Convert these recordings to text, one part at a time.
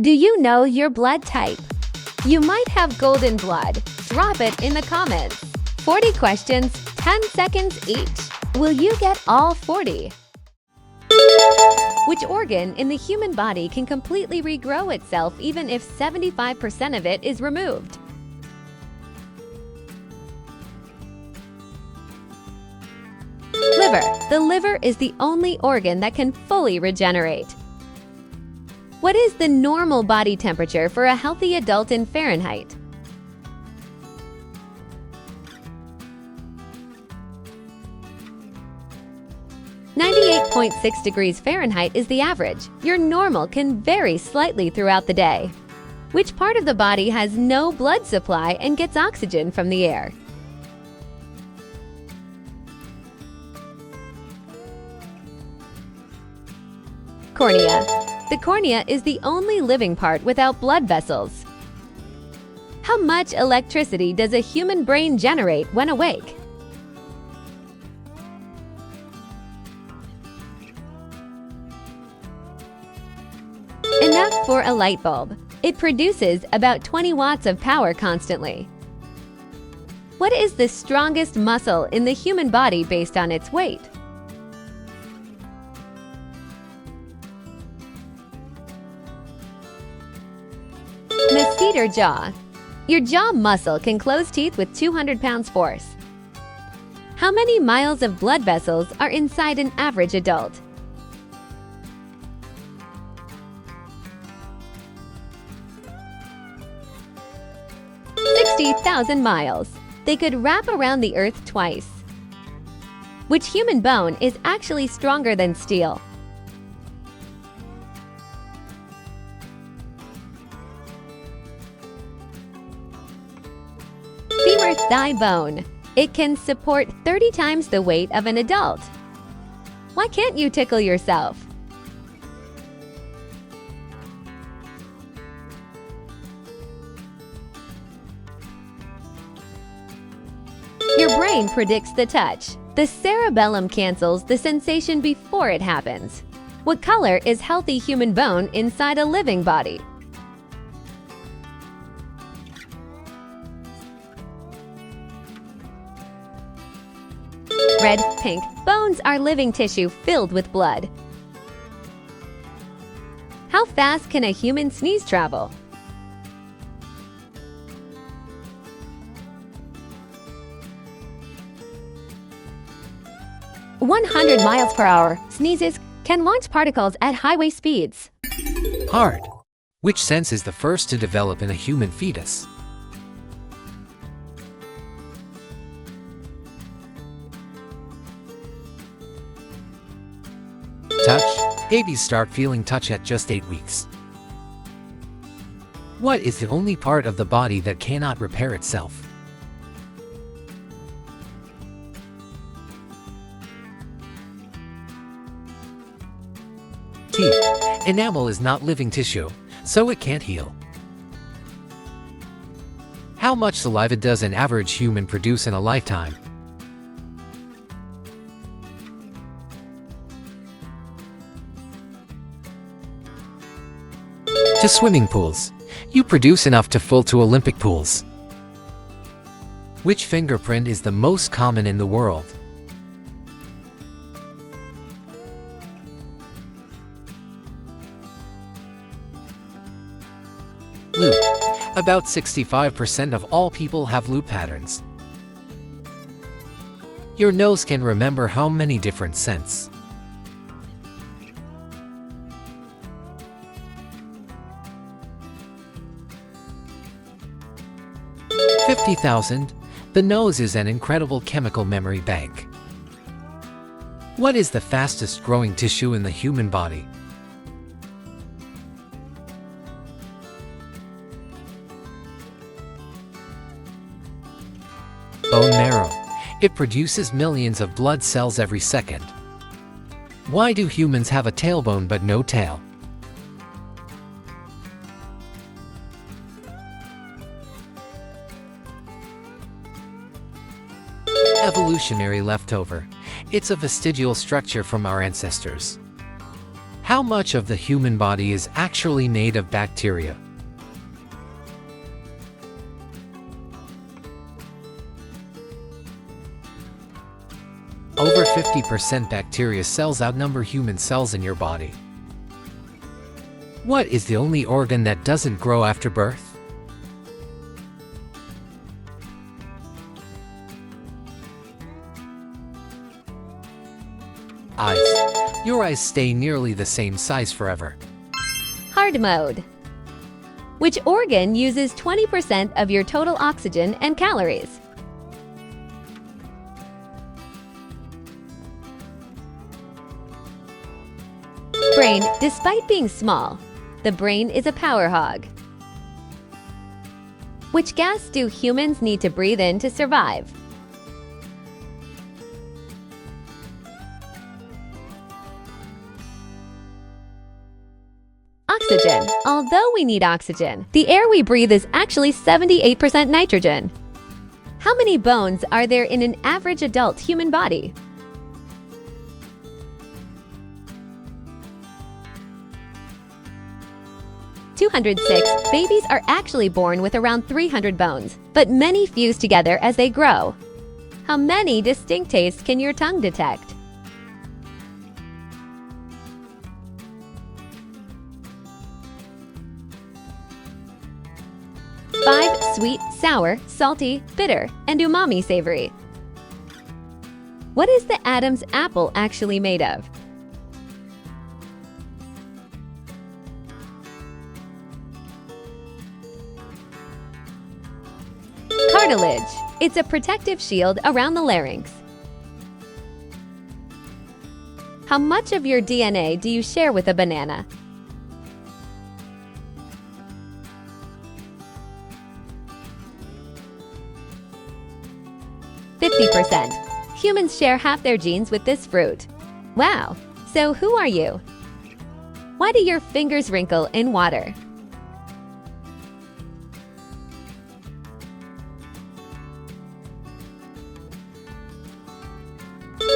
Do you know your blood type? You might have golden blood. Drop it in the comments. 40 questions, 10 seconds each. Will you get all 40? Which organ in the human body can completely regrow itself even if 75% of it is removed? Liver. The liver is the only organ that can fully regenerate. What is the normal body temperature for a healthy adult in Fahrenheit? .6 degrees Fahrenheit is the average. Your normal can vary slightly throughout the day. Which part of the body has no blood supply and gets oxygen from the air? Cornea. The cornea is the only living part without blood vessels. How much electricity does a human brain generate when awake? Enough for a light bulb. It produces about 20 watts of power constantly. What is the strongest muscle in the human body based on its weight? The cedar jaw. Your jaw muscle can close teeth with 200 pounds force. How many miles of blood vessels are inside an average adult? .60,000 miles. They could wrap around the Earth twice. Which human bone is actually stronger than steel? Femur thigh bone. It can support 30 times the weight of an adult. Why can't you tickle yourself? Your brain predicts the touch. The cerebellum cancels the sensation before it happens. What color is healthy human bone inside a living body? Red, pink. Bones are living tissue filled with blood. How fast can a human sneeze travel? .100 miles per hour. Sneezes can launch particles at highway speeds. Heart. Which sense is the first to develop in a human fetus? Touch. Babies start feeling touch at just 8 weeks. What is the only part of the body that cannot repair itself? Teeth. Enamel is not living tissue, so it can't heal. How much saliva does an average human produce in a lifetime? To swimming pools. You produce enough to fill 2 Olympic pools. Which fingerprint is the most common in the world? Loop. About 65% of all people have loop patterns. Your nose can remember how many different scents? $50,000. The nose is an incredible chemical memory bank. What is the fastest growing tissue in the human body? Bone marrow. It produces millions of blood cells every second. Why do humans have a tailbone but no tail? Evolutionary leftover. It's a vestigial structure from our ancestors. How much of the human body is actually made of bacteria? Over 50% bacteria cells outnumber human cells in your body. What is the only organ that doesn't grow after birth? Eyes. Your eyes stay nearly the same size forever. Hard mode. Which organ uses 20% of your total oxygen and calories? Brain. Despite being small, the brain is a power hog. Which gas do humans need to breathe in to survive? Oxygen. Although we need oxygen, the air we breathe is actually 78% nitrogen. How many bones are there in an average adult human body? (206). Babies are actually born with around 300 bones, but many fuse together as they grow. How many distinct tastes can your tongue detect? 5. Sweet, sour, salty, bitter, and umami savory. What is the Adam's apple actually made of? Cartilage. It's a protective shield around the larynx. How much of your DNA do you share with a banana? (50%). Humans share half their genes with this fruit. Wow! So who are you? Why do your fingers wrinkle in water?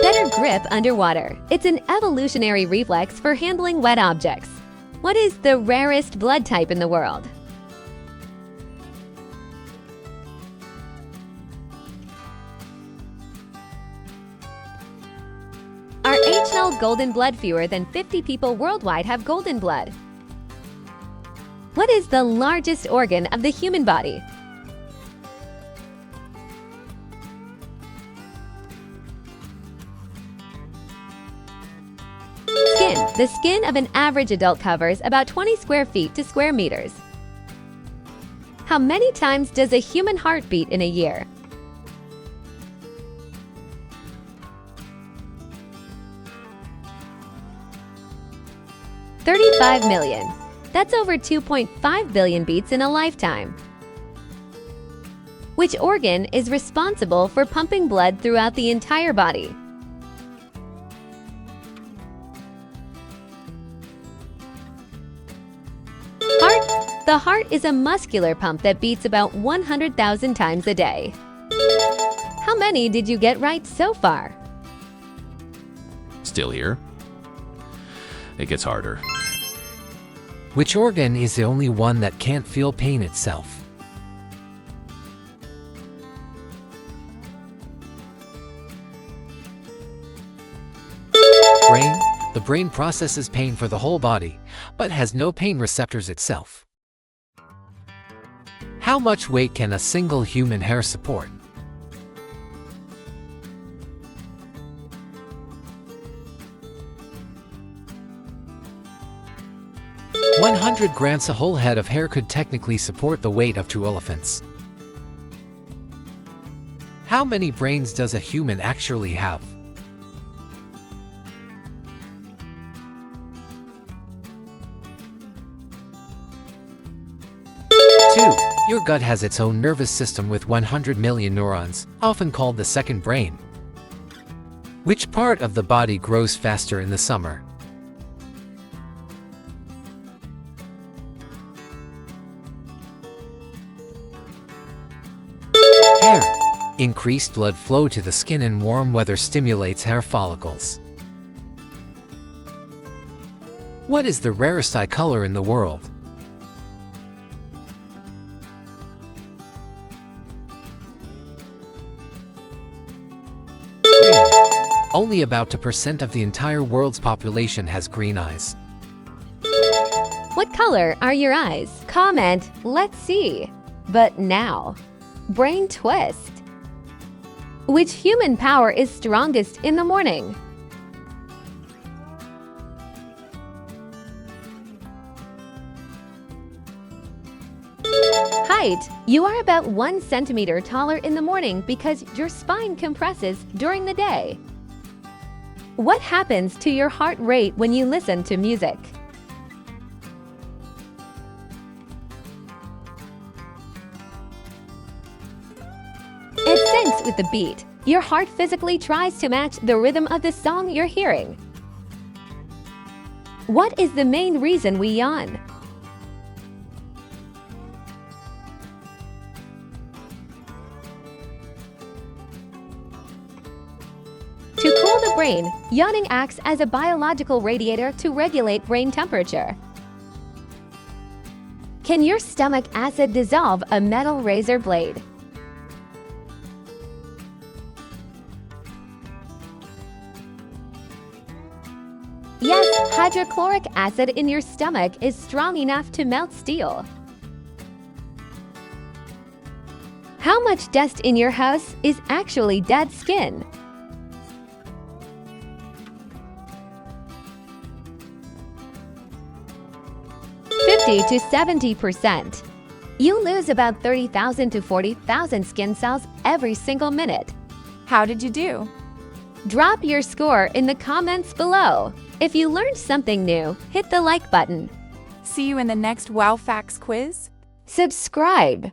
Better grip underwater. It's an evolutionary reflex for handling wet objects. What is the rarest blood type in the world? Are HL golden blood? Fewer than 50 people worldwide have golden blood. What is the largest organ of the human body? Skin. The skin of an average adult covers about 20 square feet to square meters. How many times does a human heart beat in a year? $35 million. That's over 2.5 billion beats in a lifetime. Which organ is responsible for pumping blood throughout the entire body? Heart. The heart is a muscular pump that beats about 100,000 times a day. How many did you get right so far? Still here? It gets harder. Which organ is the only one that can't feel pain itself? Brain. The brain processes pain for the whole body, but has no pain receptors itself. How much weight can a single human hair support? (100 grams). A whole head of hair could technically support the weight of 2 elephants. How many brains does a human actually have? 2. Your gut has its own nervous system with 100 million neurons, often called the second brain. Which part of the body grows faster in the summer? Hair. Increased blood flow to the skin in warm weather stimulates hair follicles. What is the rarest eye color in the world? Green. Only about 2% of the entire world's population has green eyes. What color are your eyes? Comment, let's see. But now, brain twist. Which human power is strongest in the morning? Height. You are about 1 centimeter taller in the morning because your spine compresses during the day. What happens to your heart rate when you listen to music? It syncs with the beat. Your heart physically tries to match the rhythm of the song you're hearing. What is the main reason we yawn? To cool the brain, yawning acts as a biological radiator to regulate brain temperature. Can your stomach acid dissolve a metal razor blade? Yes, hydrochloric acid in your stomach is strong enough to melt steel. How much dust in your house is actually dead skin? 50 to 70%. You lose about 30,000 to 40,000 skin cells every single minute. How did you do? Drop your score in the comments below. If you learned something new, hit the like button. See you in the next Wow Facts quiz. Subscribe.